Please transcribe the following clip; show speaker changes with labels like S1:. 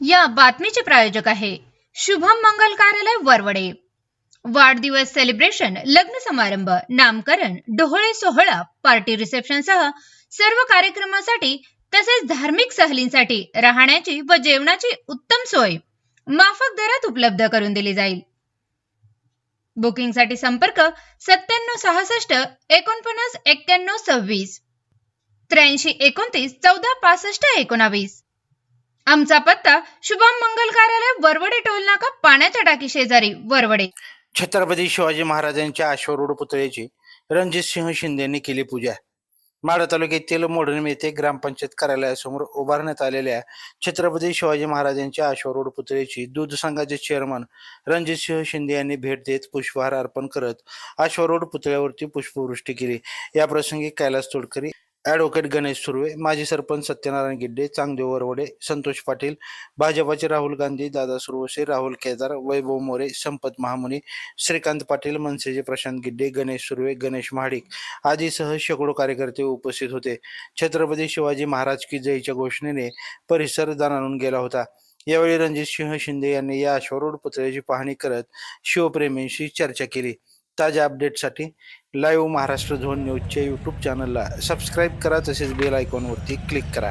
S1: या बातमीचे प्रायोजक आहे शुभम मंगल कार्यालय वरवडे। वाढदिवस सेलिब्रेशन, लग्न समारंभ, नामकरण, डोहाळे सोहळा, पार्टी रिसेप्शन सह सर्व कार्यक्रमासाठी तसेच धार्मिक सहलींसाठी राहण्याची व जेवणाची उत्तम सोय माफक दरात उपलब्ध करून दिली जाईल। बुकिंगसाठी संपर्क 9766 49 91 26 83 29 14 65 19। आमचा पत्ता शुभम मंगल कार्यालय वरवडे टोल नाका पाण्याच्या टाकी शेजारी वरवडे।
S2: छत्रपती शिवाजी महाराजांच्या अश्वरूढ पुतळ्याची रणजितसिंह शिंदे यांनी केली पूजा। माढा तालुक्यातील मोडणम येथे ग्रामपंचायत कार्यालयासमोर उभारण्यात आलेल्या छत्रपती शिवाजी महाराजांच्या अश्वरूढ पुतळ्याची दूध संघाचे चेअरमन रणजितसिंह शिंदे यांनी भेट देत पुष्पहार अर्पण करत अश्वरूढ पुतळ्यावरती पुष्पवृष्टी केली। या प्रसंगी कैलास तोडकरी, ॲडव्होकेट गणेश सुर्वे, माजी सरपंच सत्यनारायण गिड्डे, चांगदेव वरवडे, संतोष पाटील, भाजपाचे राहुल गांधी, दादा सुरवसे, राहुल केदार, वैभव मोरे, संपत महामुनी, श्रीकांत पाटील, मनसेचे प्रशांत गिड्डे, गणेश सुर्वे, गणेश महाडिक आदीसह शेकडो कार्यकर्ते उपस्थित होते। छत्रपती शिवाजी महाराज की जयच्या घोषणेने परिसर दणाणून गेला होता। यावेळी रणजितसिंह शिंदे यांनी या अश्वरूढ पुतळ्याची पाहणी करत शिवप्रेमींशी चर्चा केली। ताज्या अपडेटसाठी लाईव्ह महाराष्ट्र झोन न्यूजच्या यूट्यूब चॅनलला सबस्क्राईब करा, तसेच बेल आयकॉनवरती क्लिक करा।